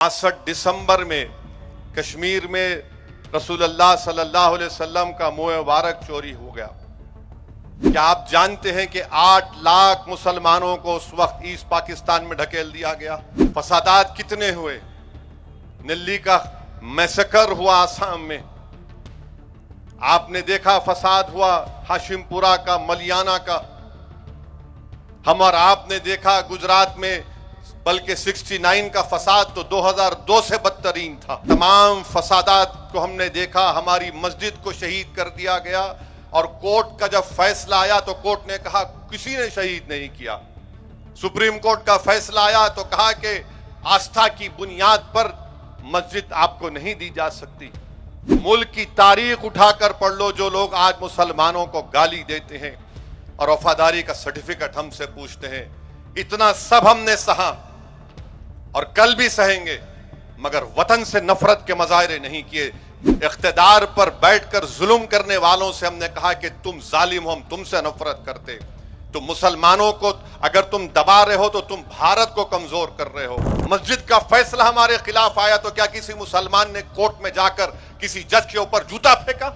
62 दिसंबर में कश्मीर में रसूल अल्लाह सल्लल्लाहु अलैहि वसल्लम का मुंह मुबारक चोरी हो गया। क्या आप जानते हैं कि 8 लाख मुसलमानों को उस वक्त ईस्ट पाकिस्तान में ढकेल दिया गया? फसादात कितने हुए? दिल्ली का मैसेकर हुआ आसाम में, आपने देखा फसाद हुआ हाशिमपुरा का, मलियाना का, हम और आपने देखा गुजरात में, बल्कि 69 का फसाद तो 2002 से बदतरीन था। तमाम फसादात को हमने देखा। हमारी मस्जिद को शहीद कर दिया गया और कोर्ट का जब फैसला आया तो कोर्ट ने कहा किसी ने शहीद नहीं किया। सुप्रीम कोर्ट का फैसला आया तो कहा कि आस्था की बुनियाद पर मस्जिद आपको नहीं दी जा सकती। मुल्क की तारीख उठाकर पढ़ लो, जो लोग आज मुसलमानों को गाली देते हैं और वफादारी का सर्टिफिकेट हमसे पूछते हैं, इतना सब हमने सहा और कल भी सहेंगे, मगर वतन से नफरत के मजाहरे नहीं किए। इख्तिदार पर बैठकर जुल्म करने वालों से हमने कहा कि तुम जालिम हो, हम तुमसे नफरत करते। तुम मुसलमानों को अगर तुम दबा रहे हो तो तुम भारत को कमजोर कर रहे हो। मस्जिद का फैसला हमारे खिलाफ आया तो क्या किसी मुसलमान ने कोर्ट में जाकर किसी जज के ऊपर जूता फेंका?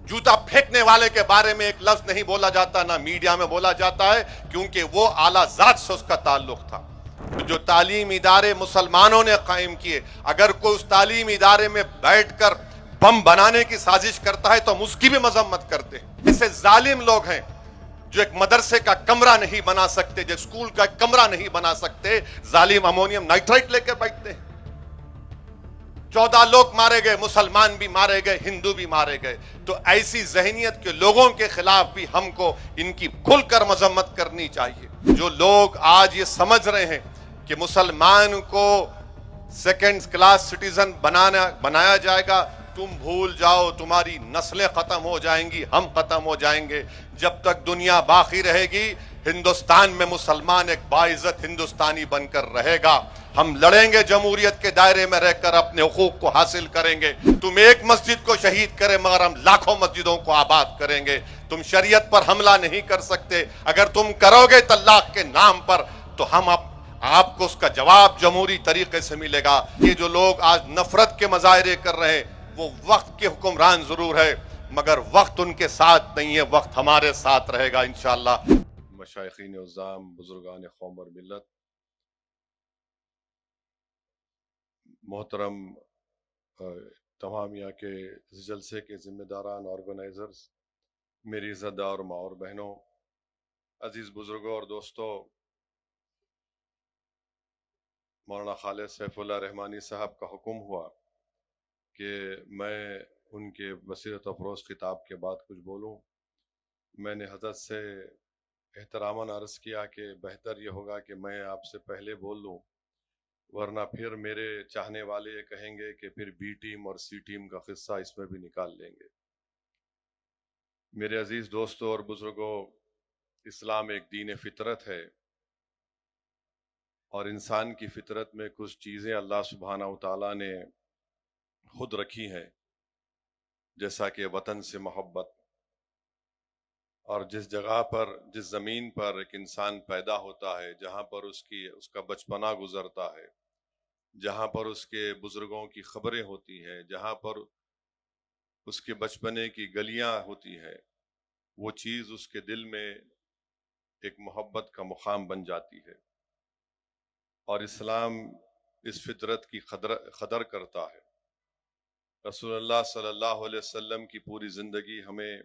जूता फेंकने वाले के बारे में एक लफ्ज नहीं बोला जाता, ना मीडिया में बोला जाता है, क्योंकि वो आला जात से उसका ताल्लुक था। जो तालीम इदारे मुसलमानों ने कायम किए, अगर कोई उस तालीम इदारे में बैठकर बम बनाने की साजिश करता है तो हम उसकी भी मजम्मत करते हैं। ऐसे जालिम लोग हैं जो एक मदरसे का कमरा नहीं बना सकते, जो स्कूल का कमरा नहीं बना सकते, जालिम अमोनियम नाइट्राइट लेकर बैठते हैं। 14 लोग मारे गए, मुसलमान भी मारे गए, हिंदू भी मारे गए। तो ऐसी जहनियत के लोगों के खिलाफ भी हमको इनकी खुलकर मजम्मत करनी चाहिए। जो लोग आज ये समझ रहे हैं कि मुसलमान को सेकंड क्लास सिटीजन बनाया जाएगा, तुम भूल जाओ, तुम्हारी नस्लें खत्म हो जाएंगी, हम खत्म हो जाएंगे। जब तक दुनिया बाकी रहेगी, हिंदुस्तान में मुसलमान एक बाइज्जत हिंदुस्तानी बनकर रहेगा। हम लड़ेंगे, जमहूरियत के दायरे में रहकर अपने हुकूक को हासिल करेंगे। तुम एक मस्जिद को शहीद करें, मगर हम लाखों मस्जिदों को आबाद करेंगे। तुम शरीयत पर हमला नहीं कर सकते। अगर तुम करोगे तलाक के नाम पर, तो हम आपको उसका जवाब जमहूरी तरीके से मिलेगा। ये जो लोग आज नफरत के मजाहरे कर रहे हैं, वो वक्त के हुक्मरान जरूर है, मगर वक्त उनके साथ नहीं है, वक्त हमारे साथ रहेगा इंशाअल्लाह। मशाइखीन उज़्ज़ाम, बुजुर्गान कौम और मिल्लत, मोहतरम तमाम यहाँ के जलसे के जिम्मेदारान, ऑर्गेनाइजर्स, मेरी इज़्ज़तदार माँ और बहनों, अजीज बुजुर्गों और दोस्तों, मौलाना खालिद सैफुल्लाह रहमानी साहब का हुक्म हुआ कि मैं उनके बसीरत अफरोज़ किताब के बाद कुछ बोलूँ। मैंने हज़रत से एहतरामन अर्ज़ किया कि बेहतर ये होगा कि मैं आपसे पहले बोल लूँ, वरना फिर मेरे चाहने वाले ये कहेंगे कि फिर बी टीम और सी टीम का किस्सा इसमें भी निकाल लेंगे। मेरे अजीज़ दोस्तों और बुजुर्गों, इस्लाम एक दीन फितरत है और इंसान की फितरत में कुछ चीज़ें अल्लाह सुब्हानहू व तआला ने खुद रखी हैं, जैसा कि वतन से मोहब्बत। और जिस जगह पर, जिस ज़मीन पर एक इंसान पैदा होता है, जहाँ पर उसका बचपना गुजरता है, जहाँ पर उसके बुजुर्गों की खबरें होती हैं, जहाँ पर उसके बचपने की गलियाँ होती हैं, वो चीज़ उसके दिल में एक मोहब्बत का मुकाम बन जाती है। और इस्लाम इस फितरत की कदर करता है। रसूलुल्लाह सल्लल्लाहु अलैहि वसल्लम की पूरी ज़िंदगी हमें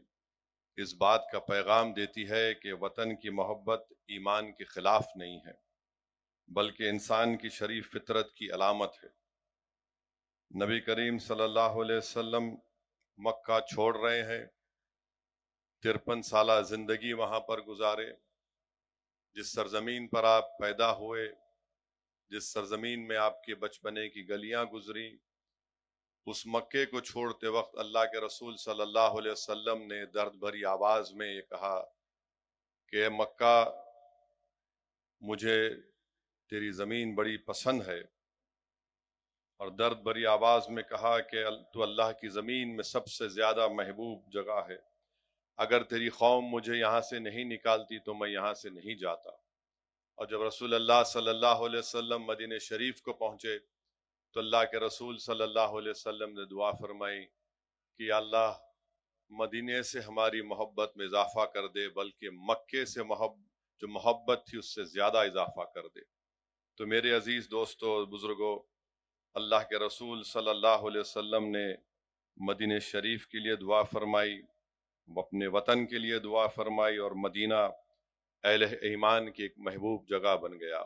इस बात का पैगाम देती है कि वतन की मोहब्बत ईमान के खिलाफ नहीं है, बल्कि इंसान की शरीफ फितरत की अलामत है। नबी करीम सल्लल्लाहु अलैहि वसल्लम मक्का छोड़ रहे हैं, 53 साला जिंदगी वहां पर गुजारे। जिस सरजमीन पर आप पैदा हुए, जिस सरजमीन में आपके बचपने की गलियां गुजरी, उस मक्के को छोड़ते वक्त अल्लाह के रसूल सल्लल्लाहु अलैहि वसल्लम ने दर्द भरी आवाज में ये कहा कि मक्का, मुझे तेरी जमीन बड़ी पसंद है। और दर्द भरी आवाज में कहा कि तू अल्लाह की जमीन में सबसे ज्यादा महबूब जगह है। अगर तेरी कौम मुझे यहाँ से नहीं निकालती तो मैं यहाँ से नहीं जाता। और जब रसूल अल्लाह सल्लल्लाहु अलैहि वसल्लम मदीने शरीफ को पहुंचे تو اللہ کے رسول صلی اللہ علیہ وسلم نے دعا فرمائی کہ یا اللہ مدینے سے ہماری محبت میں اضافہ کر دے، بلکہ مکے سے جو محبت تھی اس سے زیادہ اضافہ کر دے۔ تو میرے عزیز دوستو اور بزرگوں، اللہ کے رسول صلی اللہ علیہ وسلم نے مدینہ شریف کے لیے دعا فرمائی، اپنے وطن کے لیے دعا فرمائی، اور مدینہ اہل ایمان کی ایک محبوب جگہ بن گیا۔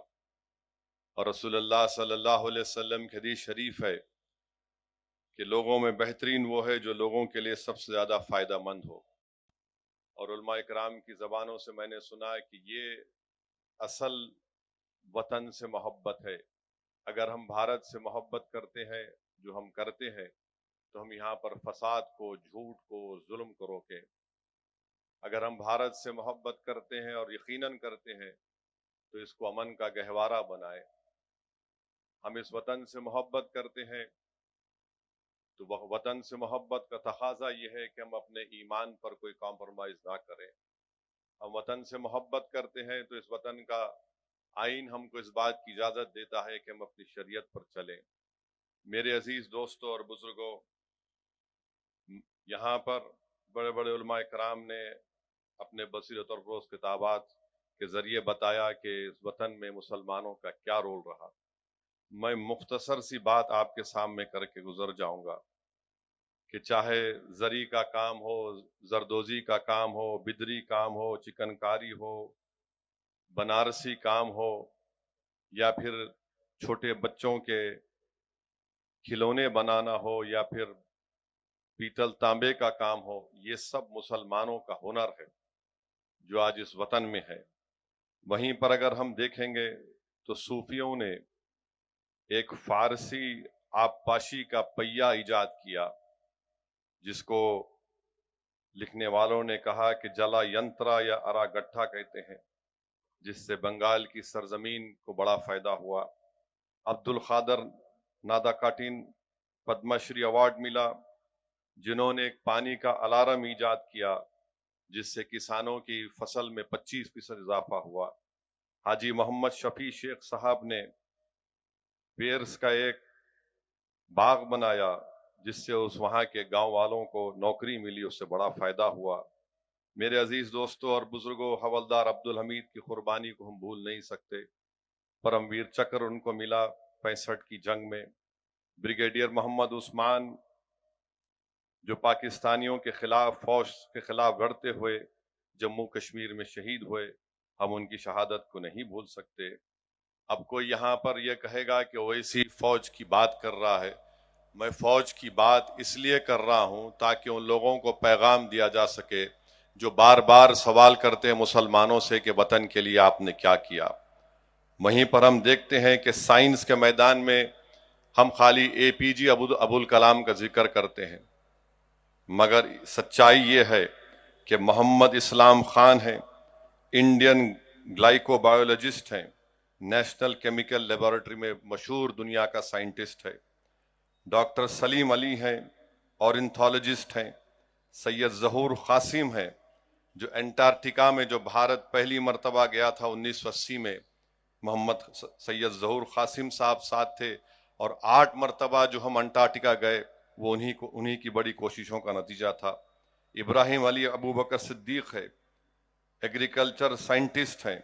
اور رسول اللہ صلی اللہ علیہ وسلم کی حدیث شریف ہے کہ لوگوں میں بہترین وہ ہے جو لوگوں کے لیے سب سے زیادہ فائدہ مند ہو۔ اور علماء کرام کی زبانوں سے میں نے سنا ہے کہ یہ اصل وطن سے محبت ہے۔ اگر ہم بھارت سے محبت کرتے ہیں جو ہم کرتے ہیں تو ہم یہاں پر فساد کو، جھوٹ کو، ظلم کو روکیں۔ اگر ہم بھارت سے محبت کرتے ہیں اور یقیناً کرتے ہیں تو اس کو امن کا گہوارہ بنائیں۔ ہم اس وطن سے محبت کرتے ہیں تو وطن سے محبت کا تقاضا یہ ہے کہ ہم اپنے ایمان پر کوئی کمپرومائز نہ کریں۔ ہم وطن سے محبت کرتے ہیں تو اس وطن کا آئین ہم کو اس بات کی اجازت دیتا ہے کہ ہم اپنی شریعت پر چلیں۔ میرے عزیز دوستوں اور بزرگوں، یہاں پر بڑے بڑے علماء کرام نے اپنے بصیرت اور روز کتابات کے ذریعے بتایا کہ اس وطن میں مسلمانوں کا کیا رول رہا۔ میں مختصر سی بات آپ کے سامنے کر کے گزر جاؤں گا کہ چاہے زری کا کام ہو، زردوزی کا کام ہو، بدری کام ہو، چکن کاری ہو، بنارسی کام ہو، یا پھر چھوٹے بچوں کے کھلونے بنانا ہو، یا پھر پیتل تانبے کا کام ہو، یہ سب مسلمانوں کا ہنر ہے جو آج اس وطن میں ہے۔ وہیں پر اگر ہم دیکھیں گے تو صوفیوں نے ایک فارسی آبپاشی کا پہیہ ایجاد کیا، جس کو لکھنے والوں نے کہا کہ جلا ینترا یا ارا گٹھا کہتے ہیں، جس سے بنگال کی سرزمین کو بڑا فائدہ ہوا۔ عبد القادر نادا کاٹین پدم شری ایوارڈ ملا، جنہوں نے ایک پانی کا الارم ایجاد کیا جس سے کسانوں کی فصل میں 25% اضافہ ہوا۔ حاجی محمد شفیع شیخ صاحب نے پیرس کا ایک باغ بنایا جس سے وہاں کے گاؤں والوں کو نوکری ملی، اس سے بڑا فائدہ ہوا۔ میرے عزیز دوستوں اور بزرگوں، حوالدار عبدالحمید کی قربانی کو ہم بھول نہیں سکتے۔ پرم ویر چکر ان کو ملا 65 کی جنگ میں۔ بریگیڈیئر محمد عثمان جو پاکستانیوں کے خلاف، فوج کے خلاف لڑتے ہوئے جموں کشمیر میں شہید ہوئے، ہم ان کی شہادت کو نہیں بھول سکتے۔ اب کوئی یہاں پر یہ کہے گا کہ اویسی فوج کی بات کر رہا ہے۔ میں فوج کی بات اس لیے کر رہا ہوں تاکہ ان لوگوں کو پیغام دیا جا سکے جو بار بار سوال کرتے ہیں مسلمانوں سے کہ وطن کے لیے آپ نے کیا کیا۔ وہیں پر ہم دیکھتے ہیں کہ سائنس کے میدان میں ہم خالی APJ ابوالکلام کا ذکر کرتے ہیں، مگر سچائی یہ ہے کہ محمد اسلام خان ہیں، انڈین گلائکو بایولوجسٹ ہیں، نیشنل کیمیکل لیبارٹری میں مشہور دنیا کا سائنٹسٹ ہے۔ ڈاکٹر سلیم علی ہیں، اورنتھولوجسٹ ہیں۔ سید ظہور قاسم ہیں جو انٹارکٹیکا میں جو بھارت پہلی مرتبہ گیا تھا 1980 میں، محمد سید ظہور قاسم صاحب ساتھ تھے، اور 8 مرتبہ جو ہم انٹارکٹیکا گئے وہ انہی کی بڑی کوششوں کا نتیجہ تھا۔ ابراہیم علی ابوبکر صدیق ہے، ایگریکلچر سائنٹسٹ ہیں،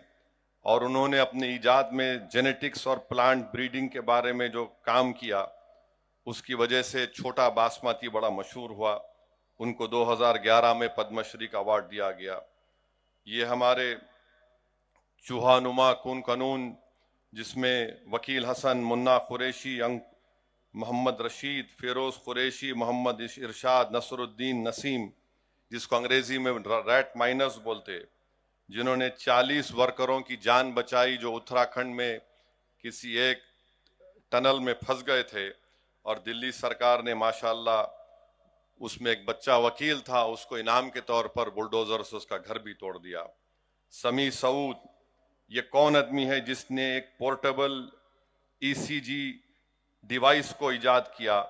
اور انہوں نے اپنے ایجاد میں جینیٹکس اور پلانٹ بریڈنگ کے بارے میں جو کام کیا اس کی وجہ سے چھوٹا باسمتی بڑا مشہور ہوا۔ ان کو 2011 میں پدم شری کا ایوارڈ دیا گیا۔ یہ ہمارے چوہا نما کون قانون، جس میں وکیل حسن، منا قریشی، محمد رشید، فیروز قریشی، محمد ارشاد، نصر الدین نسیم، جس کو انگریزی میں ریٹ مائنرز بولتے، جنہوں نے 40 ورکروں کی جان بچائی جو اتراکھنڈ میں کسی ایک ٹنل میں پھنس گئے تھے، اور دلی سرکار نے ماشاءاللہ اس میں ایک بچہ وکیل تھا، اس کو انعام کے طور پر بلڈوزر سے اس کا گھر بھی توڑ دیا۔ سمیع سعود، یہ کون آدمی ہے جس نے ایک پورٹیبل ECG ڈیوائس کو ایجاد کیا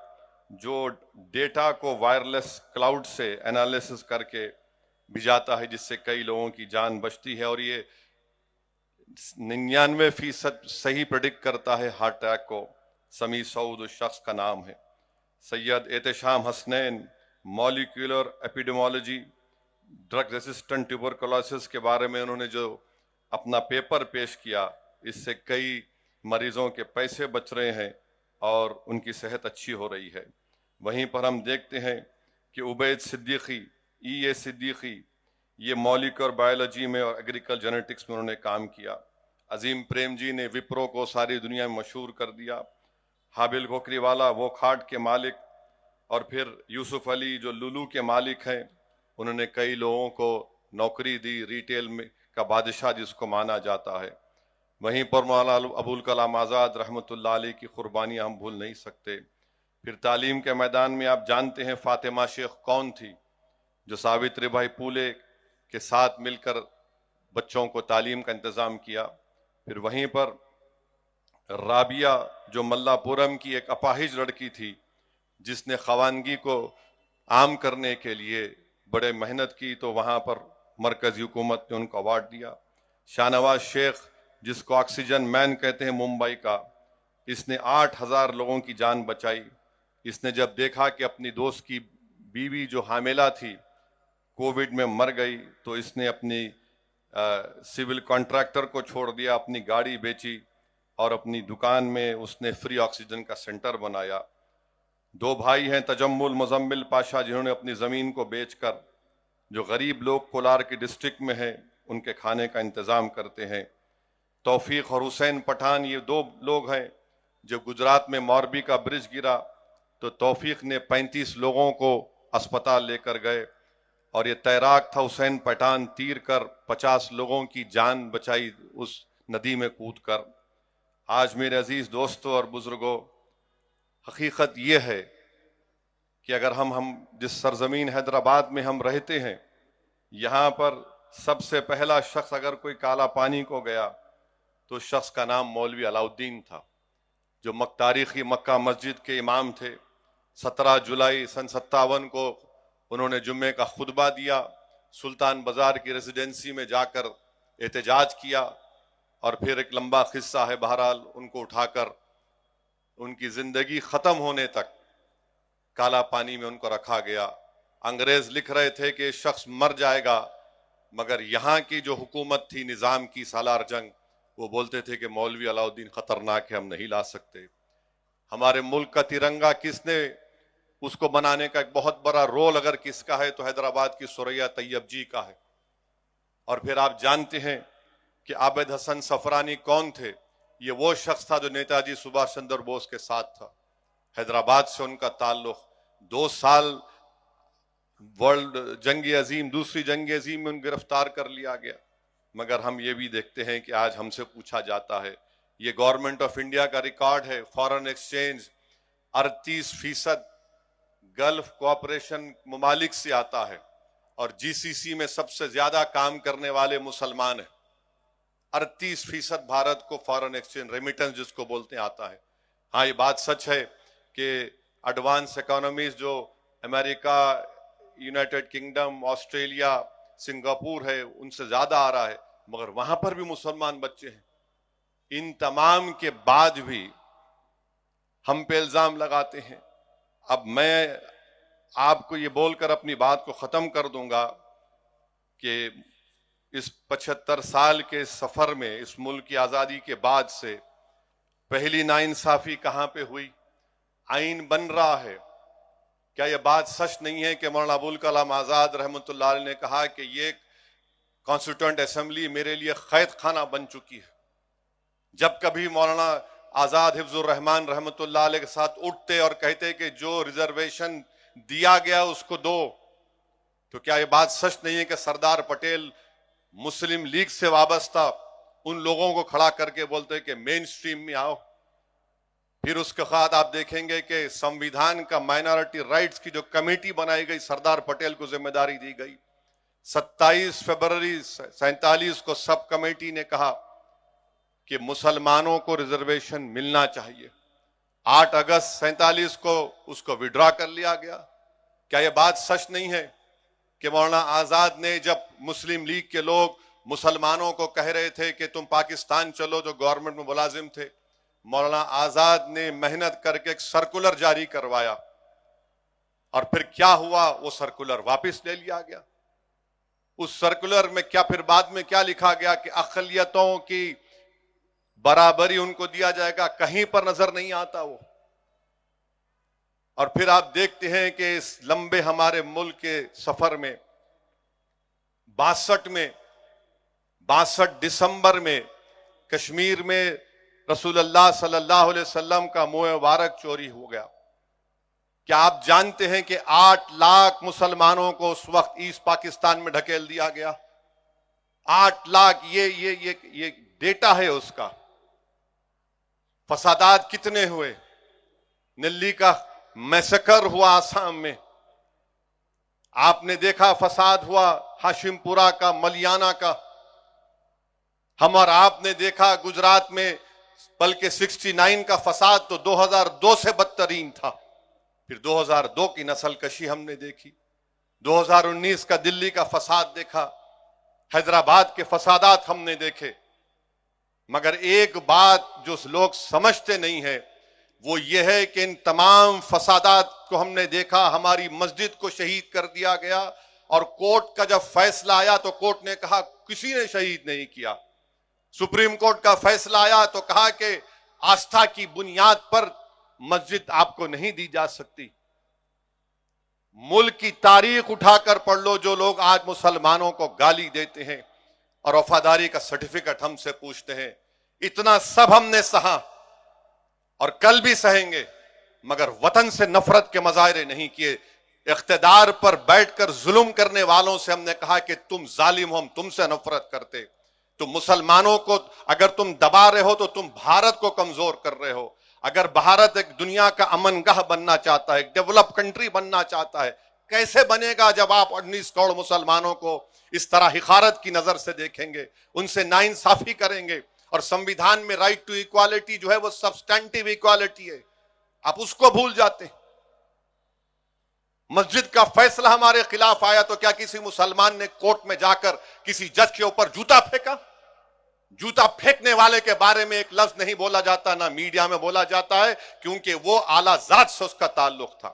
جو ڈیٹا کو وائرلیس کلاؤڈ سے انالیسس کر کے بھیجاتا ہے، جس سے کئی لوگوں کی جان بچتی ہے، اور یہ 99% صحیح پریڈکٹ کرتا ہے ہارٹ اٹیک کو۔ समी सऊद उस शख्स का नाम है। Syed Ehtesham Hasnain molecular epidemiology drug resistant tuberculosis के बारे में उन्होंने जो अपना पेपर पेश किया, इससे कई मरीजों के पैसे बच रहे हैं और उनकी सेहत अच्छी हो रही है। वहीं पर हम देखते हैं कि उबैद सिद्दीकी E.A. सिद्दीकी ये मॉलिक्यूलर बायोलॉजी में और एग्रीकल्चर जेनेटिक्स में उन्होंने काम किया। अजीम प्रेम जी ने विप्रो को सारी दुनिया में मशहूर कर दिया। हाबिल कोकरीवाला वो खाट के मालिक, और फिर यूसुफ अली जो लुलू के मालिक हैं, उन्होंने कई लोगों को नौकरी दी, रिटेल में का बादशाह जिसको माना जाता है। वहीं पर मौलाना अबुल कलाम आज़ाद रहमतुल्लाह अलैह की कुर्बानियाँ हम भूल नहीं सकते। फिर तालीम के मैदान में आप जानते हैं फातिमा शेख कौन थी, जो सावित्री बाई फुले के साथ मिलकर बच्चों को तालीम का इंतज़ाम किया। फिर वहीं पर राबिया जो मल्लापुरम की एक अपाहिज लड़की थी, जिसने खवानगी को आम करने के लिए बड़े मेहनत की, तो वहाँ पर मरकज़ी हुकूमत ने उनको अवार्ड दिया। शाहनवाज शेख जिसको ऑक्सीजन मैन कहते हैं मुंबई का, इसने 8,000 लोगों की जान बचाई। इसने जब देखा कि अपनी दोस्त की बीवी जो हामिला थी कोविड में मर गई, तो इसने अपनी सिविल कॉन्ट्रैक्टर को छोड़ दिया, अपनी गाड़ी बेची और अपनी दुकान में उसने फ्री ऑक्सीजन का सेंटर बनाया। दो भाई हैं तजम्मुल मुजम्मिल पाशा, जिन्होंने अपनी ज़मीन को बेचकर जो गरीब लोग कोलार के डिस्ट्रिक्ट में हैं उनके खाने का इंतज़ाम करते हैं। तौफीक और हुसैन पठान ये दो लोग हैं। जब गुजरात में मोरबी का ब्रिज गिरा तो तौफीक ने 35 लोगों को अस्पताल लेकर गए, और ये तैराक था हुसैन पठान, तीर कर 50 लोगों की जान बचाई उस नदी में कूद कर। आज मेरे अजीज दोस्तों और बुजुर्गों, हकीकत ये है कि अगर हम जिस सरजमीन हैदराबाद में हम रहते हैं, यहाँ पर सबसे पहला शख्स अगर कोई काला पानी को गया तो उस शख्स का नाम मौलवी अलाउद्दीन था, जो तारीखी मक्का मस्जिद के इमाम थे। 17 जुलाई सन 57 को उन्होंने जुम्मे का खुतबा दिया, सुल्तान बाजार की रेजिडेंसी में जाकर एहतजाज किया, और फिर एक लंबा किस्सा है। बहरहाल उनको उठाकर उनकी जिंदगी खत्म होने तक काला पानी में उनको रखा गया। अंग्रेज लिख रहे थे कि शख्स मर जाएगा, मगर यहाँ की जो हुकूमत थी निज़ाम की सालार जंग, वो बोलते थे कि मौलवी अलाउद्दीन खतरनाक है, हम नहीं ला सकते। हमारे मुल्क का तिरंगा किसने, उसको बनाने का एक बहुत बड़ा रोल अगर किसका है तो हैदराबाद की सुरैया तैयब जी का है। और फिर आप जानते हैं कि आबिद हसन सफरानी कौन थे। ये वो शख्स था जो नेताजी सुभाष चंद्र बोस के साथ था। हैदराबाद से उनका ताल्लुक। 2 साल वर्ल्ड जंग अजीम, दूसरी जंग अजीम में गिरफ्तार कर लिया गया। मगर हम ये भी देखते हैं कि आज हमसे पूछा जाता है, ये गवर्नमेंट ऑफ इंडिया का रिकॉर्ड है, फॉरेन एक्सचेंज 38% गल्फ कोऑपरेशन ममालिक से आता है, और जीसीसी में सबसे ज्यादा काम करने वाले मुसलमान हैं। 38% भारत को फॉरेन एक्सचेंज रेमिटेंस जिसको बोलते हैं आता है। हाँ, ये बात सच है कि एडवांस इकोनॉमीज जो America, United kingdom, Australia, Singapore है, उनसे ज्यादा आ रहा है, मगर वहां पर भी मुसलमान बच्चे हैं। इन तमाम के बाद भी हम पे इल्जाम लगाते हैं। अब मैं आपको ये बोलकर अपनी बात को खत्म कर दूंगा कि इस 75 साल के सफर में, इस मुल्क की आजादी के बाद से पहली नाइंसाफी कहां पे हुई? आइन बन रहा है। क्या यह बात सच नहीं है कि मौलाना अबुल कलाम आजाद रहमतुल्लाह अलैह ने कहा कि ये कॉन्स्टिट्यूएंट असेंबली मेरे लिए कैद खाना बन चुकी है? जब कभी मौलाना आजाद हिफ्जुर रहमान रहमतुल्लाह अलैह के साथ उठते और कहते कि जो रिजर्वेशन दिया गया उसको दो, तो क्या यह बात सच नहीं है कि सरदार पटेल मुस्लिम लीग से वाबस्ता उन लोगों को खड़ा करके बोलते कि मेन स्ट्रीम में आओ? फिर उसके बाद आप देखेंगे कि संविधान का माइनॉरिटी राइट्स की जो कमेटी बनाई गई, सरदार पटेल को जिम्मेदारी दी गई। 27 फरवरी 47 को सब कमेटी ने कहा कि मुसलमानों को रिजर्वेशन मिलना चाहिए। 8 अगस्त 47 को उसको विड्रॉ कर लिया गया। क्या यह बात सच नहीं है कि मौलाना आजाद ने जब मुस्लिम लीग के लोग मुसलमानों को कह रहे थे कि तुम पाकिस्तान चलो, जो गवर्नमेंट में मुलाजिम थे, مولانا آزاد نے محنت کر کے ایک سرکولر جاری کروایا اور پھر کیا ہوا, وہ سرکولر واپس لے لیا گیا. اس سرکولر میں کیا پھر بعد میں کیا لکھا گیا کہ اقلیتوں کی برابری ان کو دیا جائے گا, کہیں پر نظر نہیں آتا وہ. اور پھر آپ دیکھتے ہیں کہ اس لمبے ہمارے ملک کے سفر میں 62 دسمبر میں کشمیر میں رسول اللہ صلی اللہ علیہ وسلم کا منہ مبارک چوری ہو گیا. کیا آپ جانتے ہیں کہ 8 لاکھ مسلمانوں کو اس وقت ایسٹ پاکستان میں ڈھکیل دیا گیا؟ 8 لاکھ, یہ ڈیٹا ہے اس کا. فسادات کتنے ہوئے؟ نلی کا میسکر ہوا آسام میں, آپ نے دیکھا فساد ہوا ہاشم پورہ کا, ملیانہ کا. ہم اور آپ نے دیکھا گجرات میں, بلکہ 69 کا فساد تو 2002 سے بدترین تھا. پھر 2002 کی نسل کشی ہم نے دیکھی, 2019 کا دلی کا فساد دیکھا, حیدرآباد کے فسادات ہم نے دیکھے. مگر ایک بات جو لوگ سمجھتے نہیں ہیں وہ یہ ہے کہ ان تمام فسادات کو ہم نے دیکھا, ہماری مسجد کو شہید کر دیا گیا, اور کورٹ کا جب فیصلہ آیا تو کورٹ نے کہا کسی نے شہید نہیں کیا. سپریم کورٹ کا فیصلہ آیا تو کہا کہ آستھا کی بنیاد پر مسجد آپ کو نہیں دی جا سکتی. ملک کی تاریخ اٹھا کر پڑھ لو, جو لوگ آج مسلمانوں کو گالی دیتے ہیں اور وفاداری کا سرٹیفکیٹ ہم سے پوچھتے ہیں, اتنا سب ہم نے سہا اور کل بھی سہیں گے, مگر وطن سے نفرت کے مظاہرے نہیں کیے. اقتدار پر بیٹھ کر ظلم کرنے والوں سے ہم نے کہا کہ تم ظالم ہو, ہم تم سے نفرت کرتے. تم مسلمانوں کو اگر تم دبا رہے ہو تو تم بھارت کو کمزور کر رہے ہو. اگر بھارت ایک دنیا کا امن گاہ بننا چاہتا ہے, ایک ڈیولپ کنٹری بننا چاہتا ہے, کیسے بنے گا جب آپ 19 کروڑ مسلمانوں کو اس طرح حقارت کی نظر سے دیکھیں گے, ان سے ناانصافی کریں گے. اور سمویدھان میں رائٹ ٹو ایکوالٹی جو ہے وہ سبسٹینٹیو ایکوالٹی ہے, آپ اس کو بھول جاتے ہیں. مسجد کا فیصلہ ہمارے خلاف آیا تو کیا کسی مسلمان نے کورٹ میں جا کر کسی جج کے اوپر جوتا پھینکا؟ جوتا پھینکنے والے کے بارے میں ایک لفظ نہیں بولا جاتا, نہ میڈیا میں بولا جاتا ہے, کیونکہ وہ اعلیٰ ذات سے اس کا تعلق تھا.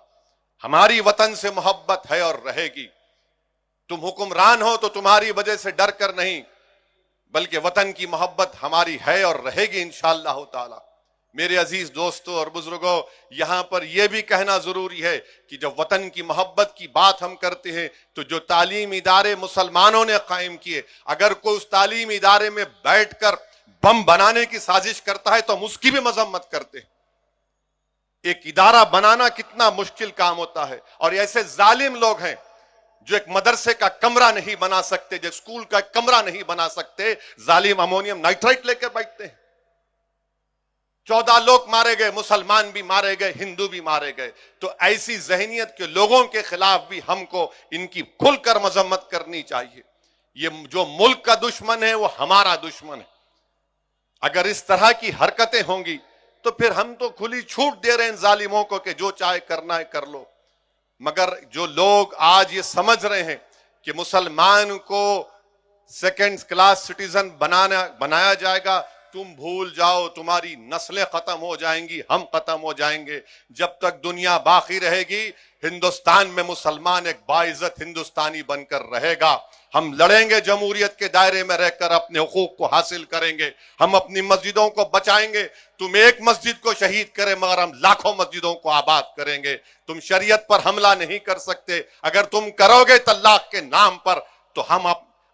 ہماری وطن سے محبت ہے اور رہے گی. تم حکمران ہو تو تمہاری وجہ سے ڈر کر نہیں, بلکہ وطن کی محبت ہماری ہے اور رہے گی انشاءاللہ تعالی. میرے عزیز دوستو اور بزرگوں, یہاں پر یہ بھی کہنا ضروری ہے کہ جب وطن کی محبت کی بات ہم کرتے ہیں تو جو تعلیم ادارے مسلمانوں نے قائم کیے, اگر کوئی اس تعلیم ادارے میں بیٹھ کر بم بنانے کی سازش کرتا ہے تو ہم اس کی بھی مذمت کرتے ہیں. ایک ادارہ بنانا کتنا مشکل کام ہوتا ہے, اور ایسے ظالم لوگ ہیں جو ایک مدرسے کا کمرہ نہیں بنا سکتے, جو اسکول کا کمرہ نہیں بنا سکتے, ظالم امونیم نائٹرائٹ لے کر بیٹھتے ہیں. 14 لوگ مارے گئے, مسلمان بھی مارے گئے, ہندو بھی مارے گئے. تو ایسی ذہنیت کے لوگوں کے خلاف بھی ہم کو ان کی کھل کر مذمت کرنی چاہیے. یہ جو ملک کا دشمن ہے وہ ہمارا دشمن ہے. اگر اس طرح کی حرکتیں ہوں گی تو پھر ہم تو کھلی چھوٹ دے رہے ہیں ان ظالموں کو کہ جو چاہے کرنا ہے کر لو. مگر جو لوگ آج یہ سمجھ رہے ہیں کہ مسلمان کو سیکنڈ کلاس سٹیزن بنایا جائے گا, تم بھول جاؤ, تمہاری نسلیں ختم ہو جائیں گی, ہم ختم ہو جائیں گے. جب تک دنیا باقی رہے گی ہندوستان میں مسلمان ایک باعزت ہندوستانی بن کر رہے گا. ہم لڑیں گے, جمہوریت کے دائرے میں رہ کر اپنے حقوق کو حاصل کریں گے, ہم اپنی مسجدوں کو بچائیں گے. تم ایک مسجد کو شہید کرے مگر ہم لاکھوں مسجدوں کو آباد کریں گے. تم شریعت پر حملہ نہیں کر سکتے, اگر تم کرو گے طلاق کے نام پر تو ہم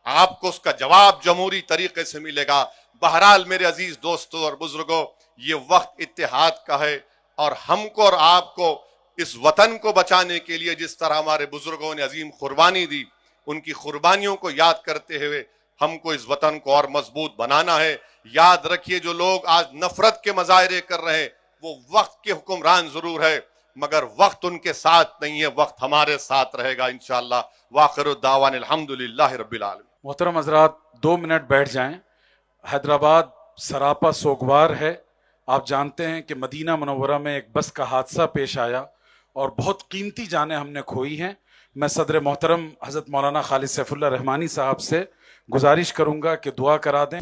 آپ کو اس کا جواب جمہوری طریقے سے ملے گا. بہرحال میرے عزیز دوستوں اور بزرگوں, یہ وقت اتحاد کا ہے, اور ہم کو اور آپ کو اس وطن کو بچانے کے لیے جس طرح ہمارے بزرگوں نے عظیم قربانی دی, ان کی قربانیوں کو یاد کرتے ہوئے ہم کو اس وطن کو اور مضبوط بنانا ہے. یاد رکھیے, جو لوگ آج نفرت کے مظاہرے کر رہے ہیں وہ وقت کے حکمران ضرور ہے, مگر وقت ان کے ساتھ نہیں ہے, وقت ہمارے ساتھ رہے گا انشاءاللہ. وآخر الدعوان الحمدللہ رب العالمین. محترم حضرات 2 منٹ بیٹھ جائیں. حیدرآباد سراپا سوگوار ہے. آپ جانتے ہیں کہ مدینہ منورہ میں ایک بس کا حادثہ پیش آیا اور بہت قیمتی جانیں ہم نے کھوئی ہیں. میں صدر محترم حضرت مولانا خالد سیف اللہ رحمانی صاحب سے گزارش کروں گا کہ دعا کرا دیں.